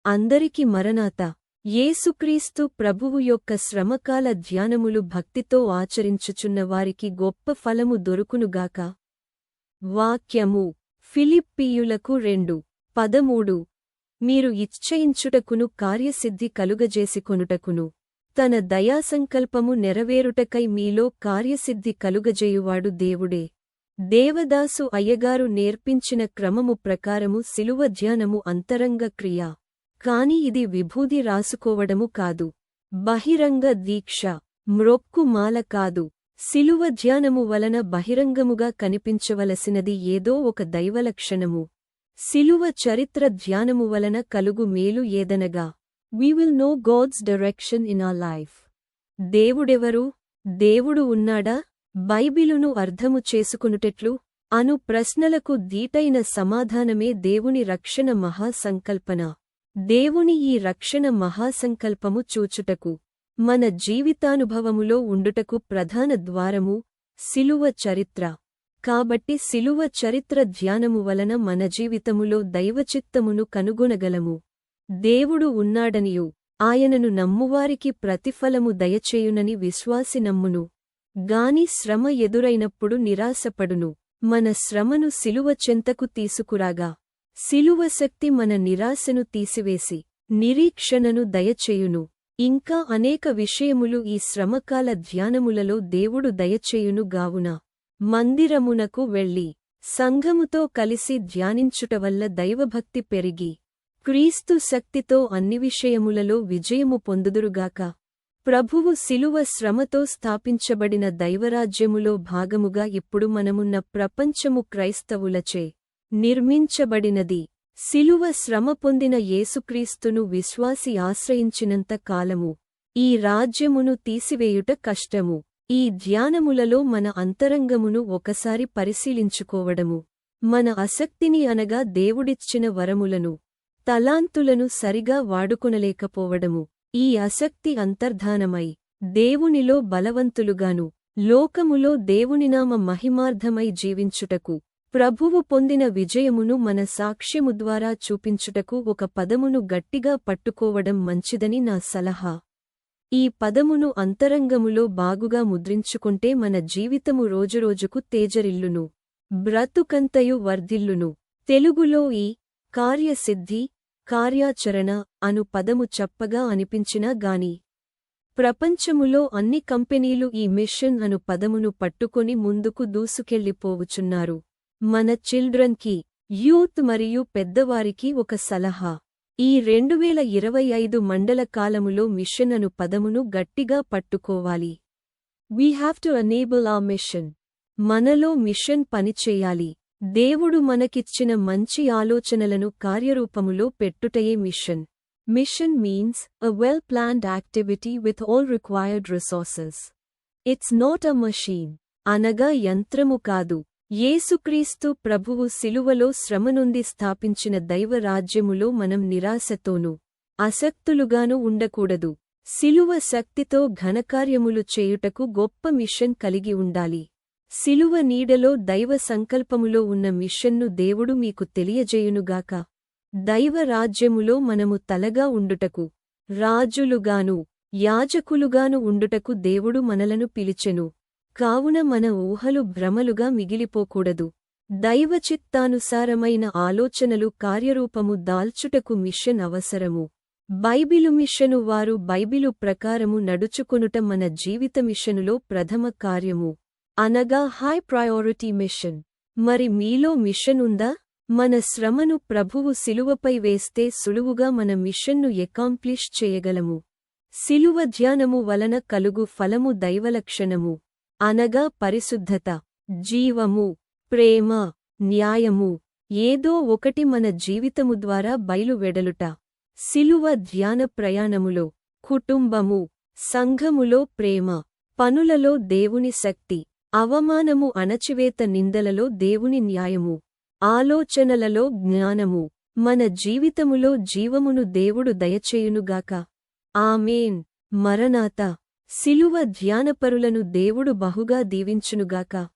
అందరికి మరణాత. యేసుక్రీస్తు ప్రభువు యొక్క శ్రమకాల ధ్యానములు భక్తితో ఆచరించుచున్న వారికి గొప్ప ఫలము దొరుకునుగాక. వాక్యము ఫిలిప్పీయులకు 2:13. మీరు ఇచ్చయించుటకును కార్యసిద్ధి కలుగజేసికొనుటకును తన దయాసంకల్పము నెరవేరుటకై మీలో కార్యసిద్ధి కలుగజేయువాడు దేవుడే. దేవదాసు అయ్యగారు నేర్పించిన క్రమము ప్రకారము శిలువ ధ్యానము అంతరంగ క్రియ. కాని ఇది విభూది రాసుకోవడము కాదు. బహిరంగ దీక్ష, మ్రొక్కు మాల కాదు. శిలువ ధ్యానము వలన బహిరంగముగా కనిపించవలసినది ఏదో ఒక దైవలక్షణము. శిలువ చరిత్ర ధ్యానము వలన కలుగు మేలు ఏదనగా, we will know God's direction in our life. దేవుడెవరు? దేవుడు ఉన్నాడా? బైబిలును అర్థము చేసుకొనుటెట్లు అను ప్రశ్నలకు దీటైన సమాధానమే దేవుని రక్షణ మహాసంకల్పన. దేవుని ఈ రక్షణ మహాసంకల్పము చూచుటకు, మన జీవితానుభవములో ఉండుటకు ప్రధాన ద్వారము శిలువ చరిత్ర. కాబట్టి శిలువ చరిత్ర ధ్యానము వలన మన జీవితములో దైవచిత్తమును కనుగొనగలము. దేవుడు ఉన్నాడనియు ఆయనను నమ్మువారికి ప్రతిఫలము దయచేయునని విశ్వాసి నమ్మును గాని శ్రమ ఎదురైనప్పుడు నిరాశపడును. మన శ్రమను శిలువ చెంతకు తీసుకురాగా శిలువ శక్తి మన నిరాశను తీసివేసి నిరీక్షణను దయచేయును. ఇంకా అనేక విషయములు ఈ శ్రమకాల ధ్యానములలో దేవుడు దయచేయును గావున మందిరమునకు వెళ్ళి సంఘముతో కలిసి ధ్యానించుటవల్ల దైవభక్తి పెరిగి క్రీస్తు శక్తితో అన్ని విషయములలో విజయము పొందుదురుగాక. ప్రభువు శిలువ శ్రమతో స్థాపించబడిన దైవరాజ్యములో భాగముగా ఇప్పుడు మనమున్న ప్రపంచము క్రైస్తవులచే నిర్మించబడినది. శిలువ శ్రమ పొందిన యేసుక్రీస్తును విశ్వాసి ఆశ్రయించినంత కాలము ఈ రాజ్యమును తీసివేయుట కష్టము. ఈ ధ్యానములలో మన అంతరంగమును ఒకసారి పరిశీలించుకోవడము, మన ఆసక్తిని అనగా దేవుడిచ్చిన వరములను, తలాంతులను సరిగా వాడుకొనలేకపోవడము, ఈ ఆసక్తి అంతర్ధానమై దేవునిలో బలవంతులుగాను లోకములో దేవునినామ మహిమార్థమై జీవించుటకు, ప్రభువు పొందిన విజయమును మన సాక్ష్యము ద్వారా చూపించుటకు ఒక పదమును గట్టిగా పట్టుకోవడం మంచిదని నా సలహా. ఈ పదమును అంతరంగములో బాగుగా ముద్రించుకుంటే మన జీవితము రోజురోజుకు తేజరిల్లును, బ్రతుకంతయు వర్ధిల్లును. తెలుగులో ఈ కార్యసిద్ధి, కార్యాచరణ అను పదము చప్పగా అనిపించినా గాని ప్రపంచములో అన్ని కంపెనీలు ఈ మిషన్ అను పదమును పట్టుకొని ముందుకు దూసుకెళ్ళిపోవుచున్నారు. మన చిల్డ్రన్కి, యూత్ మరియు పెద్దవారికి ఒక సలహా. ఈ 2025 మండల కాలములో మిషన్ అను పదమును గట్టిగా పట్టుకోవాలి. We have to enable our mission. మనలో మిషన్ పనిచేయాలి. దేవుడు మనకిచ్చిన మంచి ఆలోచనలను కార్యరూపములో పెట్టుటయే machine. Mission means a well-planned activity with all required resources. It's not a machine. అనగా యంత్రము కాదు. యేసుక్రీస్తు ప్రభువు శిలువలో శ్రమనుంది స్థాపించిన దైవ రాజ్యములో మనం నిరాశతోనూ అసక్తులుగాను ఉండకూడదు. శిలువ శక్తితో ఘనకార్యములు చేయుటకు గొప్ప మిషన్ కలిగి ఉండాలి. శిలువ నీడలో దైవ సంకల్పములో ఉన్న మిషన్ను దేవుడు మీకు తెలియజేయునుగాక. దైవ రాజ్యములో మనము తలగా ఉండుటకు, రాజులుగాను యాజకులుగాను ఉండుటకు దేవుడు మనలను పిలిచెను. కావున మన ఊహలు భ్రమలుగా మిగిలిపోకూడదు. దైవచిత్తానుసారమైన ఆలోచనలు కార్యరూపము దాల్చుటకు మిషన్ అవసరము. బైబిలు మిషను వారు బైబిలు ప్రకారము నడుచుకొనుట మన జీవిత మిషనులో ప్రథమ కార్యము, అనగా హై ప్రయారిటీ మిషన్. మరి మీలో మిషన్ ఉందా? మన శ్రమను ప్రభువు శిలువపై వేస్తే సులువుగా మన మిషన్ను ఎకాంప్లిష్ చేయగలము. శిలువ ధ్యానము వలన కలుగు ఫలము దైవలక్షణము, అనగా పరిశుద్ధత, జీవము, ప్రేమ, న్యాయము. ఏదో ఒకటి మన జీవితము ద్వారా బయలువెడలుట. శిలువ ధ్యాన ప్రయాణములో కుటుంబము, సంఘములో ప్రేమ, పనులలో దేవుని శక్తి, అవమానము అణచివేత నిందలలో దేవుని న్యాయము, ఆలోచనలలో జ్ఞానము. మన జీవితములో జీవమును దేవుడు దయచేయునుగాక. ఆమేన్. మరణాత. శిలువ ధ్యానపరులను దేవుడు బహుగా దీవించునుగాక.